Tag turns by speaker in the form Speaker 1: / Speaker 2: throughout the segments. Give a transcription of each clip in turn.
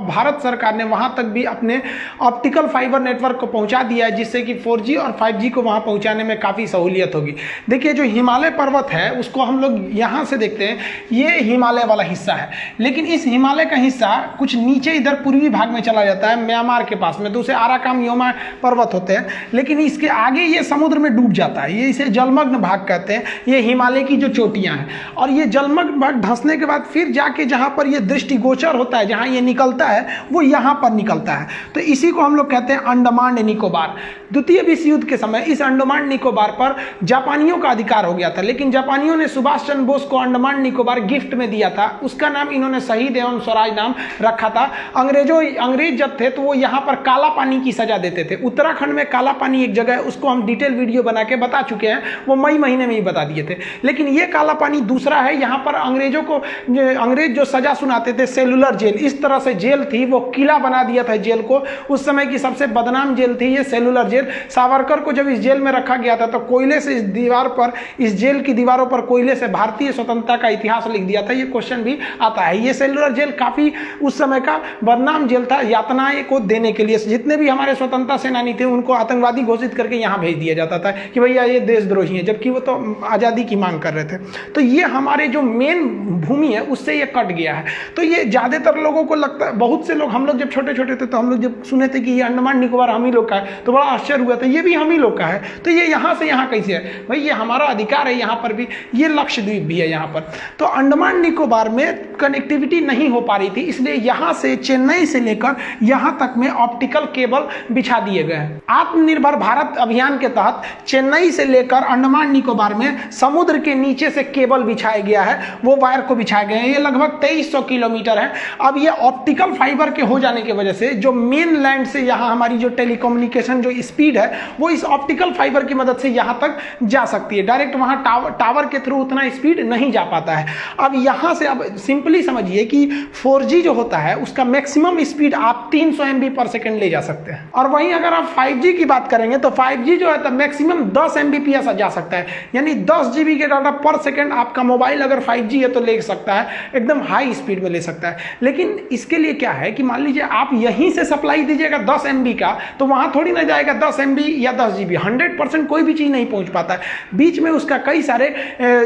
Speaker 1: भारत सरकार ने वहां तक भी अपने ऑप्टिकल फाइबर नेटवर्क को पहुंचा दिया है, जिससे कि 4G और 5G को वहां पहुंचाने में काफ़ी सहूलियत होगी। देखिए, जो हिमालय पर्वत है उसको हम लोग यहां से देखते हैं, ये हिमालय वाला हिस्सा है, लेकिन इस हिमालय का हिस्सा कुछ नीचे इधर पूर्वी भाग में चला जाता है, म्यांमार के पास में, तो उसे आराकाम योमा पर्वत होते हैं, लेकिन इसके आगे ये समुद्र में डूब जाता है। ये इसे जलमग्न भाग कहते हैं। ये हिमालय की जो चोटियाँ हैं, और ये जलमग्न भाग धंसने के बाद फिर जाके जहाँ पर ये दृष्टिगोचर होता है, जहाँ ये निकलता है, वो यहाँ पर निकलता है। तो इसी को हम लोग कहते हैं अंडमान निकोबार। द्वितीय विश्व युद्ध के समय इस अंडमान निकोबार पर जापानियों का अधिकार हो गया था, लेकिन जापानियों ने सुभाष चंद्र बोस को अंडमान निकोबार गिफ्ट में दिया था। उसका नाम इन्होंने शहीद एवं स्वराज नाम रखा था। अंग्रेज जब थे तो वो यहाँ पर काला पानी की सजा देते थे। उत्तराखंड में काला पानी एक जगह है, उसको हम डिटेल वीडियो बना के बता चुके हैं, वो मई महीने में ही बता दिए थे। लेकिन ये काला पानी दूसरा है। यहाँ पर अंग्रेज जो सजा सुनाते थे, सेलुलर जेल, इस तरह से जेल थी, वो किला बना दिया था जेल को। उस समय की सबसे बदनाम जेल थी ये सेलुलर जेल। सावरकर को जब इस जेल में रखा गया था तो कोयले से इस जेल की दीवारों पर कोयले से भारतीय स्वतंत्रता का इतिहास लिख दिया था। ये क्वेश्चन भी आता है। ये सेलुलर जेल काफी उस समय का बदनाम जेल था। यातनाएं को देने के लिए जितने भी हमारे स्वतंत्रता सेनानी थे उनको आतंकवादी घोषित करके यहाँ भेज दिया जाता था कि भैया ये देशद्रोही है, जबकि वो तो आजादी की मांग कर रहे थे। तो ये हमारे जो मेन भूमि है उससे ये कट गया है। तो ये ज्यादातर लोगों को लगता है, बहुत से लोग, हम लोग जब छोटे छोटे थे तो हम लोग जब सुने थे कि ये अंडमान निकोबार हम ही लोग का है तो बड़ा आश्चर्य हुआ था, ये भी हम ही लोग का है, तो ये यहाँ से यहाँ कैसे है? भाई ये हमारा अधिकार है। यहाँ पर भी ये लक्षद्वीप भी है यहाँ पर। तो अंडमान निकोबार में कनेक्टिविटी नहीं हो पा रही थी, इसलिए यहाँ से चेन्नई से लेकर यहाँ तक में ऑप्टिकल केबल बिछा दिए गए हैं। आत्मनिर्भर भारत अभियान के तहत चेन्नई से लेकर अंडमान निकोबार में समुद्र के नीचे से केबल बिछाया गया है, वो वायर को बिछाए गए हैं। ये लगभग 2300 किलोमीटर है। अब ये ऑप्टिकल फाइबर के हो जाने की वजह से जो मेन लैंड से यहाँ हमारी जो टेलीकम्युनिकेशन जो स्पीड है वो इस ऑप्टिकल फाइबर की मदद से यहाँ तक जा सकती है। डायरेक्ट वहाँ टावर के थ्रू उतना स्पीड नहीं जा पाता है। अब यहाँ से अब सिंपली समझिए कि 4G जो होता है उसका मैक्सिमम स्पीड आप 300 MB पर सेकेंड ले जा सकते हैं, और वहीं अगर आप 5G की बात करेंगे तो 5G जो है तो मैक्सिमम 10 Mbps जा सकता है, यानी 10 GB के डाटा पर सेकेंड आपका मोबाइल अगर 5G है तो ले सकता है, एकदम हाई स्पीड में ले सकता है। लेकिन इसके लिए क्या है कि मान लीजिए आप यहीं से सप्लाई दीजिएगा 10 MB का, तो वहां थोड़ी ना जाएगा 10 MB या 10 GB। 100% कोई भी चीज नहीं पहुंच पाता है, बीच में उसका कई सारे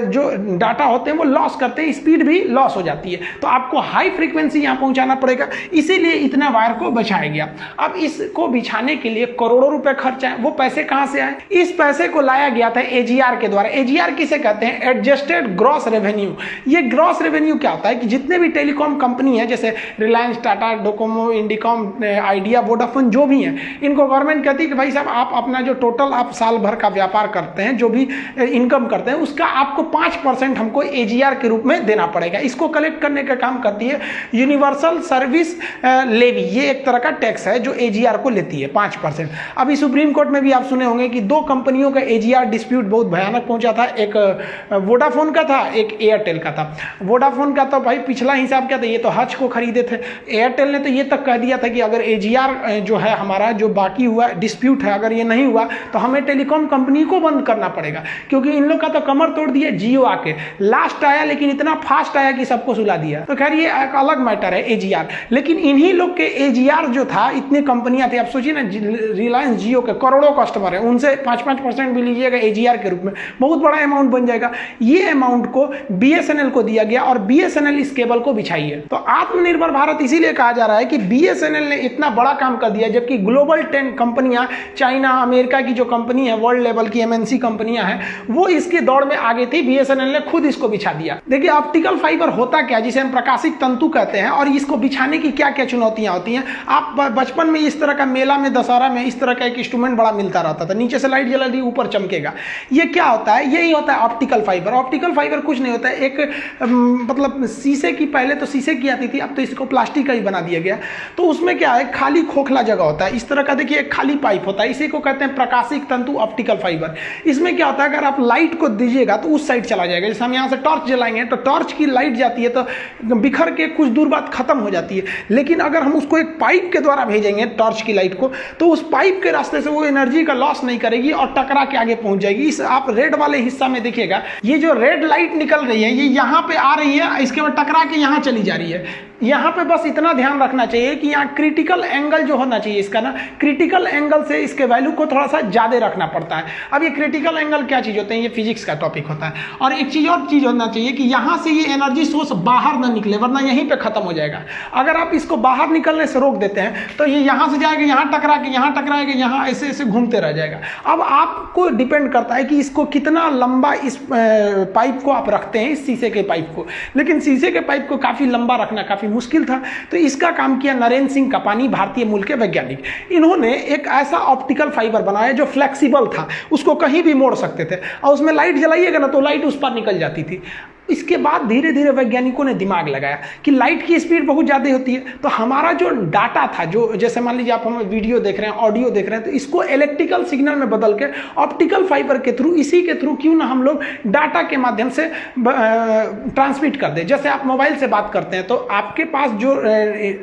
Speaker 1: जो डाटा होते हैं वो लॉस करते हैं, स्पीड भी लॉस हो जाती है। तो आपको हाई फ्रीक्वेंसी यहां पहुंचाना पड़ेगा, इसीलिए इतना वायर को बिछाया गया। अब इसको बिछाने के लिए करोड़ों रुपए खर्च आए। वो पैसे कहां से आए? इस पैसे को लाया गया था AGR के द्वारा। AGR किसे कहते हैं? Adjusted gross revenue. ये ग्रॉस रेवेन्यू क्या होता है कि जितने भी टेलीकॉम कंपनी है, जैसे Reliance, Tata, Docomo, Indicom, idea, Vodafone, जो भी है, इनको गवर्नमेंट कहती है कि भाई साहब आप अपना जो टोटल आप साल भर का व्यापार करते हैं, जो भी इनकम करते हैं, उसका आपको 5% हमको AGR के रूप में देना पड़ेगा। इसको कलेक्ट करने का काम करती है यूनिवर्सल सर्विस लेवी। ये एक तरह का टैक्स है जो AGR को लेती है 5%। अभी सुप्रीम कोर्ट में भी आप सुने होंगे कि 2 कंपनियों का AGR डिस्प्यूट बहुत भयानक पहुंचा था। एक वोडाफोन का था, एक एयरटेल का था। वोडाफोन का तो भाई पिछला हिसाब क्या था, ये तो हज को खरीदे थे। एयरटेल ने तो ये तक कह दिया था कि अगर AGR जो है हमारा जो बाकी हुआ डिस्प्यूट है, अगर ये नहीं हुआ तो हमें टेलीकॉम कंपनी को बंद करना पड़ेगा, क्योंकि इन लोग का तो कमर तोड़ दिया जियो आके। लास्ट आया लेकिन इतना फास्ट आया कि सबको सुला दिया। तो खैर ये एक अलग मैटर है AGR। लेकिन इन्हीं लोग के AGR जो था, इतनी कंपनियां थी, आप सोचिए ना, रिलायंस जियो के करोड़ों कस्टमर है, उनसे 5% भी लीजिएगा AGR के रूप में, बहुत बड़ा अमाउंट बन जाएगा। ये अमाउंट को BSNL को दिया गया और BSNL इस केबल को बिछाई है। तो आत्मनिर्भर भारत इसीलिए कहा जा रहा है कि BSNL ने इतना बड़ा काम कर दिया, जबकि ग्लोबल 10 कंपनियां, चाइना, अमेरिका की जो कंपनी है, वर्ल्ड लेवल की MNC कंपनियां हैं, वो इसके दौड़ में आगे थी। BSNL ने खुद इसको बिछा दिया। देखिए ऑप्टिकल फाइबर होता क्या, जिसे हम प्रकाशिक तंतु कहते हैं, और इसको बिछाने की क्या क्या चुनौतियां होती हैं। आप बचपन में इस तरह का मेला में, दशहरा में इस तरह का एक इंस्ट्रूमेंट बड़ा मिलता रहता था, नीचे से लाइट जला दी, ऊपर चमकेगा। ये क्या होता है? यही होता है ऑप्टिकल फाइबर। ऑप्टिकल फाइबर कुछ नहीं होता है, एक मतलब शीशे की, पहले तो शीशे की आती थी, अब तो इसको प्लास्टिक का ही बना दिया गया। तो उसमें क्या है, खाली खोखला जगह होता है, इस तरह का देखिए एक खाली पाइप होता है, इसी को कहते हैं प्रकाशिक तंतु ऑप्टिकल फाइबर। इसमें क्या होता है, अगर आप लाइट को दीजिएगा तो उस साइड चला जाएगा। जैसे हम यहाँ से टॉर्च जलाएंगे तो टॉर्च की लाइट जाती है तो बिखर के कुछ दूर बाद खत्म हो जाती है। लेकिन अगर हम उसको एक पाइप के द्वारा भेजेंगे टॉर्च की लाइट को, तो उस पाइप के रास्ते से वो एनर्जी का लॉस नहीं करेगी और टकरा के आगे पहुंच जाएगी। इस आप रेड वाले हिस्सा में देखिएगा, ये जो रेड लाइट निकल रही है ये यहाँ पे आ रही है, इसके बाद टकरा के यहाँ चली जा रही है। यहाँ पे बस इतना ध्यान रखना चाहिए कि यहाँ क्रिटिकल एंगल जो होना चाहिए इसका ना, क्रिटिकल एंगल से इसके वैल्यू को थोड़ा सा ज़्यादा रखना पड़ता है। अब ये क्रिटिकल एंगल क्या चीज़ होते हैं, ये फिजिक्स का टॉपिक होता है। और एक चीज़ और चीज़ होना चाहिए कि यहाँ से ये एनर्जी सोर्स बाहर ना निकले, वरना यहीं पे खत्म हो जाएगा। अगर आप इसको बाहर निकलने से रोक देते हैं तो ये यहाँ से जाएगा, यहाँ टकरा के यहाँ टकराएगा, यहाँ ऐसे ऐसे घूमते रह जाएगा। अब आपको डिपेंड करता है कि इसको कितना लंबा इस पाइप को आप रखते हैं, इस शीशे के पाइप को। लेकिन शीशे के पाइप को काफ़ी लंबा रखना काफ़ी मुश्किल था, तो इसका काम किया नरेंद्र सिंह कपानी, भारतीय मूल के वैज्ञानिक। इन्होंने एक ऐसा ऑप्टिकल फाइबर बनाया जो फ्लेक्सिबल था, उसको कहीं भी मोड़ सकते थे, और उसमें लाइट जलाइएगा ना तो लाइट उस पर निकल जाती थी। इसके बाद धीरे धीरे वैज्ञानिकों ने दिमाग लगाया कि लाइट की स्पीड बहुत ज़्यादा होती है, तो हमारा जो डाटा था, जो जैसे मान लीजिए आप हमें वीडियो देख रहे हैं, ऑडियो देख रहे हैं, तो इसको इलेक्ट्रिकल सिग्नल में बदल के ऑप्टिकल फाइबर के थ्रू, इसी के थ्रू क्यों ना हम लोग डाटा के माध्यम से ट्रांसमिट कर दें। जैसे आप मोबाइल से बात करते हैं तो आपके पास जो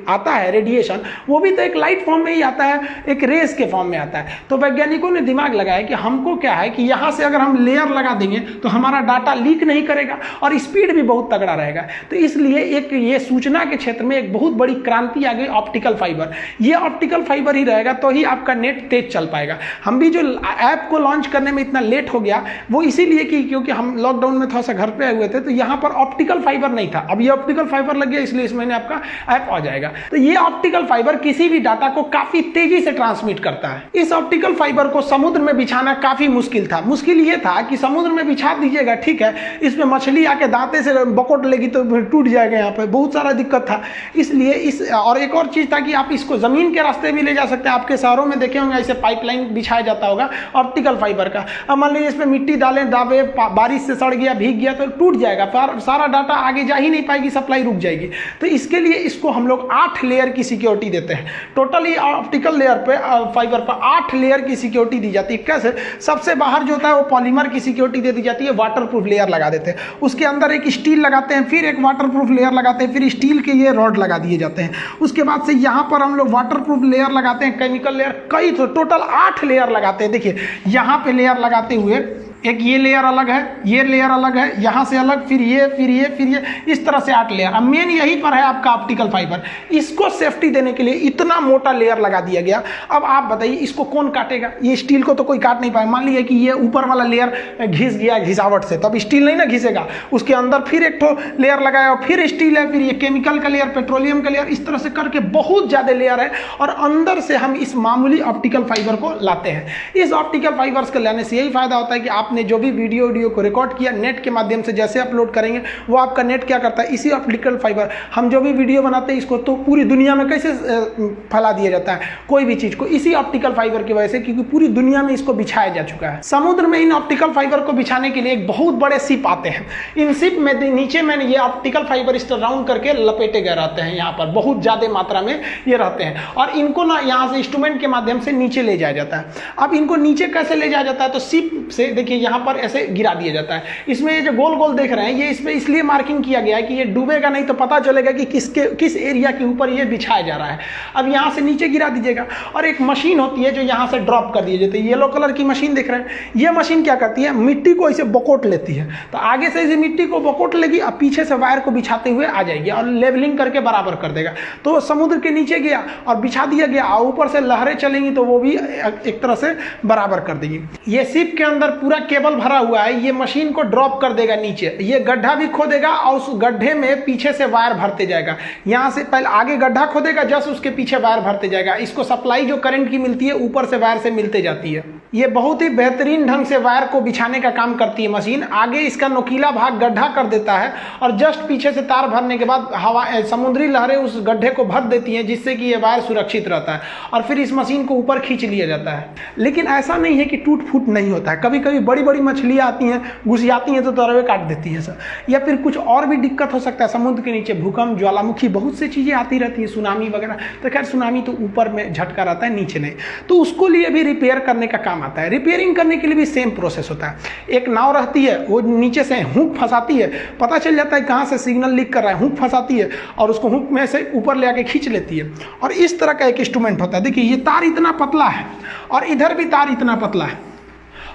Speaker 1: आता है रेडिएशन, वो भी तो एक लाइट फॉर्म में ही आता है, एक रेस के फॉर्म में आता है। तो वैज्ञानिकों ने दिमाग लगाया कि हमको क्या है कि यहाँ से अगर हम लेयर लगा देंगे तो हमारा डाटा लीक नहीं करेगा और स्पीड भी बहुत तगड़ा रहेगा। तो इसलिए एक ये सूचना के क्षेत्र में एक बहुत बड़ी क्रांति आ गई, ऑप्टिकल फाइबर। ये ऑप्टिकल फाइबर ही रहेगा तो ही आपका नेट तेज चल पाएगा। हम भी जो ऐप को लॉन्च करने में इतना लेट हो गया वो इसीलिए कि क्योंकि हम लॉकडाउन में थोड़ा सा घर पे आए हुए थे, तो यहाँ पर ऑप्टिकल फाइबर नहीं था। अब ये ऑप्टिकल फाइबर लग गया, इसलिए इस महीने आपका ऐप आ जाएगा। तो ये ऑप्टिकल फाइबर किसी भी डाटा को काफी तेजी से ट्रांसमिट करता है। इस ऑप्टिकल फाइबर को समुद्र में बिछाना काफी मुश्किल था। मुश्किल ये था कि समुद्र में बिछा दीजिएगा, ठीक है, इसमें मछली आके दांते से बकोट लेगी तो टूट जाएगा, यहाँ पे बहुत सारा दिक्कत था। इसलिए और एक और चीज था कि आप इसको जमीन के रास्ते भी ले जा सकते हैं। आपके शहरों में देखे होंगे ऐसे पाइपलाइन बिछाया जाता होगा ऑप्टिकल फाइबर का। अब मान लीजिए इसमें मिट्टी डालें, दाबे, बारिश से सड़ गया, भीग गया तो टूट जाएगा, सारा डाटा आगे जा ही नहीं पाएगी, सप्लाई रुक जाएगी। तो इसके लिए इसको हम लोग 8 लेयर की सिक्योरिटी देते हैं। टोटली ऑप्टिकल लेयर पे फाइबर पर 8 लेयर की सिक्योरिटी दी जाती है। कैसे? सबसे बाहर जो होता है वो पॉलीमर की सिक्योरिटी दे दी जाती है, वाटरप्रूफ लेयर लगा देते हैं। उसके अंदर एक स्टील लगाते हैं, फिर एक वाटरप्रूफ लेयर लगाते हैं, फिर स्टील के ये रॉड लगा दिए जाते हैं। उसके बाद से यहाँ पर हम लोग वाटरप्रूफ लेयर लगाते हैं, केमिकल लेयर, कई टोटल 8 लेयर लगाते हैं। देखिए यहाँ पे लेयर लगाते हुए एक ये लेयर अलग है, ये लेयर अलग है, यहाँ से अलग, फिर ये, फिर ये, फिर ये, इस तरह से 8 लेयर। अब मेन यहीं पर है आपका ऑप्टिकल फाइबर। इसको सेफ्टी देने के लिए इतना मोटा लेयर लगा दिया गया। अब आप बताइए इसको कौन काटेगा? ये स्टील को तो कोई काट नहीं पाए। मान लीजिए कि ये ऊपर वाला लेयर घिस गया घिसावट से, तब स्टील नहीं ना घिसेगा। उसके अंदर फिर एक ठो लेयर लगाया, फिर स्टील है, फिर ये केमिकल का लेयर, पेट्रोलियम का लेयर, इस तरह से करके बहुत ज़्यादा लेयर है। और अंदर से हम इस मामूली ऑप्टिकल फाइबर को लाते हैं। इस ऑप्टिकल फाइबर्स को लाने से यही फायदा होता है कि आपने जो भी वीडियो को रिकॉर्ड किया, नेट के माध्यम से जैसे अपलोड करेंगे, वो आपका नेट क्या करता है, इसी ऑप्टिकल फाइबर, हम जो भी वीडियो बनाते हैं इसको तो पूरी दुनिया में कैसे फैला दिया जाता है कोई भी चीज को, इसी ऑप्टिकल फाइबर की वजह से, क्योंकि पूरी दुनिया में इसको बिछाया जा चुका है। समुद्र में इन ऑप्टिकल फाइबर को बिछाने के लिए एक बहुत बड़े शिप आते हैं। इन शिप में नीचे में ये ऑप्टिकल फाइबर इस तरह राउंड करके लपेटे गए रहते हैं, यहाँ पर बहुत ज्यादा मात्रा में ये रहते हैं। और इनको ना यहाँ से इंस्ट्रूमेंट के माध्यम से नीचे ले जाया जाता है। अब इनको नीचे कैसे ले जाया जाता है? तो शिप से देखिए यहाँ पर ऐसे गिरा दिया जाता है। इसमें ये जो गोल गोल देख रहे हैं, ये इसमें इसलिए मार्किंग किया गया है कि ये डूबेगा नहीं, तो पता चलेगा कि किस एरिया के ऊपर ये बिछाया जा रहा है। अब यहाँ से नीचे गिरा दीजिएगा, और एक मशीन होती है जो यहाँ से ड्रॉप कर दी जाती है। येलो कलर की मशीन देख रहे हैं, ये मशीन क्या करती है, मिट्टी को ऐसे बकोट लेती है। तो आगे से इसे मिट्टी को बकोट लेगी, अब पीछे से वायर को बिछाते हुए आ जाएगी और लेवलिंग करके बराबर कर देगा। तो समुद्र के नीचे गया और बिछा दिया गया, और ऊपर से लहरें चलेंगी तो वो भी एक तरह से बराबर कर देगी। ये शिप के अंदर पूरा केबल भरा हुआ है, ये मशीन को ड्रॉप कर देगा नीचे, ये गड्ढा भी खोदेगा और उस गड्ढे में पीछे से वायर भरते जाएगा। यहाँ से पहले आगे गड्ढा खोदेगा, जस्ट उसके पीछे वायर भरते जाएगा। इसको सप्लाई जो करंट की मिलती है ऊपर से वायर से मिलते जाती है। ये बहुत ही बेहतरीन ढंग से वायर को बिछाने का काम करती है मशीन। आगे इसका नुकीला भाग गड्ढा कर देता है और जस्ट पीछे से तार भरने के बाद हवा समुद्री लहरें उस गड्ढे को भर देती हैं, जिससे कि ये वायर सुरक्षित रहता है और फिर इस मशीन को ऊपर खींच लिया जाता है। लेकिन ऐसा नहीं है कि टूट फूट नहीं होता है। कभी कभी बड़ी बड़ी मछलियाँ आती हैं, घुस जाती हैं तो तरवे काट देती है सर, या फिर कुछ और भी दिक्कत हो सकता है। समुद्र के नीचे भूकंप, ज्वालामुखी, बहुत सी चीज़ें आती रहती हैं, सुनामी वगैरह। तो खैर सुनामी तो ऊपर में झटका रहता है, नीचे नहीं। तो उसको लिए भी रिपेयर करने का काम आता है। रिपेयरिंग करने के लिए भी सेम प्रोसेस होता है। एक नाव रहती है, वो नीचे से हुक फंसाती है, पता चल जाता है कहाँ से सिग्नल लीक कर रहा है, हुक फंसाती है और उसको हुक में से ऊपर ले आके खींच लेती है। और इस तरह का एक इंस्ट्रूमेंट होता है। देखिए ये तार इतना पतला है और इधर भी तार इतना पतला है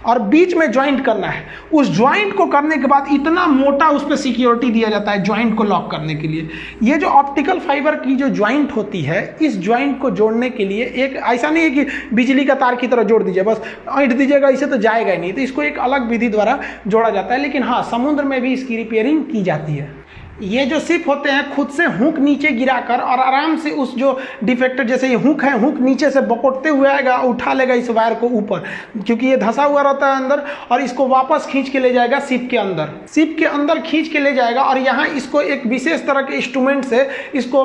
Speaker 1: और बीच में ज्वाइंट करना है। उस ज्वाइंट को करने के बाद इतना मोटा उस पर सिक्योरिटी दिया जाता है ज्वाइंट को लॉक करने के लिए। ये जो ऑप्टिकल फाइबर की जो ज्वाइंट होती है, इस ज्वाइंट को जोड़ने के लिए एक ऐसा नहीं है कि बिजली का तार की तरह जोड़ दीजिए बस ऐंठ दीजिएगा, इसे तो जाएगा ही नहीं, तो इसको एक अलग विधि द्वारा जोड़ा जाता है। लेकिन हाँ, समुद्र में भी इसकी रिपेयरिंग की जाती है। ये जो शिप होते हैं खुद से हुक नीचे गिराकर और आराम से उस जो डिफेक्टेड, जैसे ये हुक है, हुक नीचे से बकोटते हुए आएगा, उठा लेगा इस वायर को ऊपर, क्योंकि ये धंसा हुआ रहता है अंदर, और इसको वापस खींच के ले जाएगा शिप के अंदर। शिप के अंदर खींच के ले जाएगा और यहाँ इसको एक विशेष तरह के इंस्ट्रूमेंट से इसको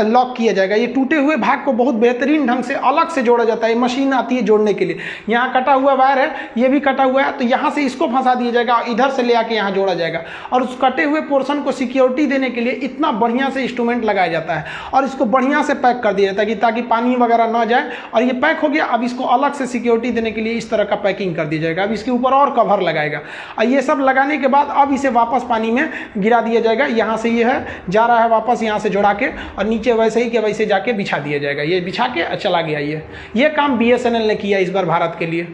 Speaker 1: लॉक किया जाएगा। ये टूटे हुए भाग को बहुत बेहतरीन ढंग से अलग से जोड़ा जाता है। मशीन आती है जोड़ने के लिए। यहाँ कटा हुआ वायर है, ये भी कटा हुआ है, तो यहाँ से इसको फंसा दिया जाएगा, इधर से ले आके यहाँ जोड़ा जाएगा, और उस कटे हुए पोर्शन को सिक्योरिटी देने के लिए इतना बढ़िया से इंस्ट्रूमेंट लगाया जाता है और इसको बढ़िया से पैक कर दिया जाता है ताकि पानी वगैरह ना जाए। और ये पैक हो गया, अब इसको अलग से सिक्योरिटी देने के लिए इस तरह का पैकिंग कर दिया जाएगा। अब इसके ऊपर और कवर लगाएगा और ये सब लगाने के बाद अब इसे वापस पानी में गिरा दिया जाएगा। यहाँ से ये है जा रहा है वापस यहाँ से जोड़ा के, और नीचे वैसे ही के वैसे जाके बिछा दिया जाएगा। ये बिछा के चला गया। ये काम BSNL ने किया इस बार भारत के लिए।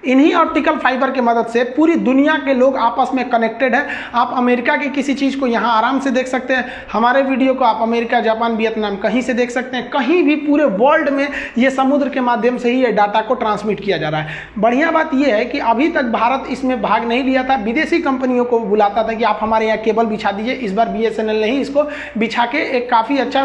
Speaker 1: इन्हीं ऑप्टिकल फाइबर की मदद से पूरी दुनिया के लोग आपस में कनेक्टेड है। आप अमेरिका की किसी चीज़ को यहाँ आराम से देख सकते हैं। हमारे वीडियो को आप अमेरिका, जापान, वियतनाम कहीं से देख सकते हैं। कहीं भी पूरे वर्ल्ड में ये समुद्र के माध्यम से ही ये डाटा को ट्रांसमिट किया जा रहा है। बढ़िया बात यह है कि अभी तक भारत इसमें भाग नहीं लिया था। विदेशी कंपनियों को बुलाता था कि आप हमारे यहाँ केबल बिछा दीजिए। इस बार BSNL ने ही इसको बिछा के एक काफ़ी अच्छा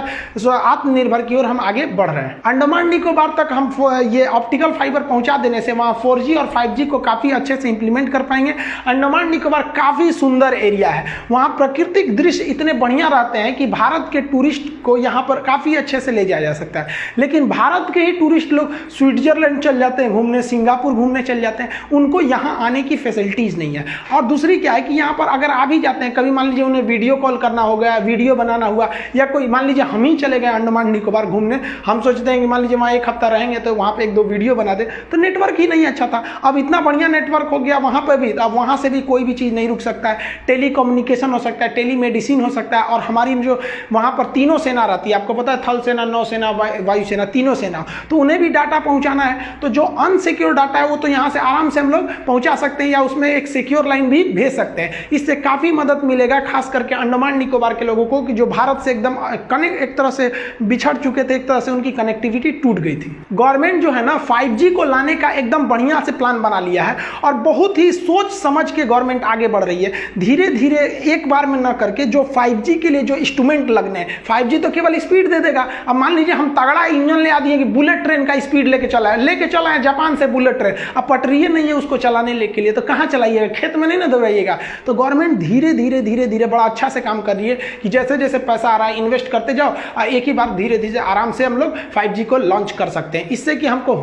Speaker 1: आत्मनिर्भर की ओर हम आगे बढ़ रहे हैं। अंडमान निकोबार तक हम ये ऑप्टिकल फाइबर पहुँचा देने से वहाँ 4G और 5G को काफी अच्छे से इंप्लीमेंट कर पाएंगे। अंडमान निकोबार काफी सुंदर एरिया है। वहां प्राकृतिक दृश्य इतने बढ़िया रहते हैं कि भारत के टूरिस्ट को यहां पर काफी अच्छे से ले जाया जा सकता है। लेकिन भारत के ही टूरिस्ट लोग स्विट्जरलैंड चल जाते हैं घूमने, सिंगापुर घूमने चल जाते हैं, उनको यहां आने की फैसिलिटीज नहीं है। और दूसरी क्या है कि यहां पर अगर आ भी जाते हैं, कभी मान लीजिए उन्हें वीडियो कॉल करना हो गया, वीडियो बनाना हुआ, या कोई मान लीजिए हम ही चले गए अंडमान निकोबार घूमने, हम सोचते हैं कि मान लीजिए वहां एक हफ्ता रहेंगे तो वहां पर 1-2 वीडियो बना दे, तो नेटवर्क ही नहीं अच्छा था। अब इतना बढ़िया नेटवर्क हो गया वहां पर भी, अब वहां से भी कोई भी चीज नहीं रुक सकता है। टेलीकम्युनिकेशन हो सकता है, टेलीमेडिसिन हो सकता है। और हमारी जो वहां पर तीनों सेना रहती है, आपको पता है, थल सेना, नौसेना, वायुसेना, तीनों सेना, तो उन्हें भी डाटा पहुंचाना है। तो जो अनसिक्योर डाटा है वो तो यहां से आराम से हम लोग पहुंचा सकते हैं, या उसमें एक सिक्योर लाइन भी भेज सकते हैं। इससे काफी मदद मिलेगा, खास करके अंडमान निकोबार के लोगों को, कि जो भारत से एकदम कनेक्ट, एक तरह से बिछड़ चुके थे, एक तरह से उनकी कनेक्टिविटी टूट गई थी। गवर्नमेंट जो है ना 5G को लाने का एकदम बढ़िया से प्लान बना लिया है और बहुत ही सोच समझ के गवर्नमेंट आगे बढ़ रही है। धीरे धीरे एक बार में ना करके जो 5G के लिए जो इंस्ट्रूमेंट लगने हैं, 5G तो केवल स्पीड दे देगा। अब मान लीजिए हम तगड़ा इंजन ले आ दिए कि बुलेट ट्रेन का स्पीड लेके चला है जापान से बुलेट ट्रेन, अब पटरी नहीं है उसको चलाने के लिए, तो कहाँ चलाइएगा, खेत में नहीं ना दौड़ाइएगा। तो गवर्नमेंट धीरे धीरे बड़ा अच्छा से काम कर रही है कि जैसे जैसे पैसा आ रहा है इन्वेस्ट करते जाओ, एक ही बार धीरे धीरे आराम से हम लोग 5G को लॉन्च कर सकते हैं। इससे कि हमको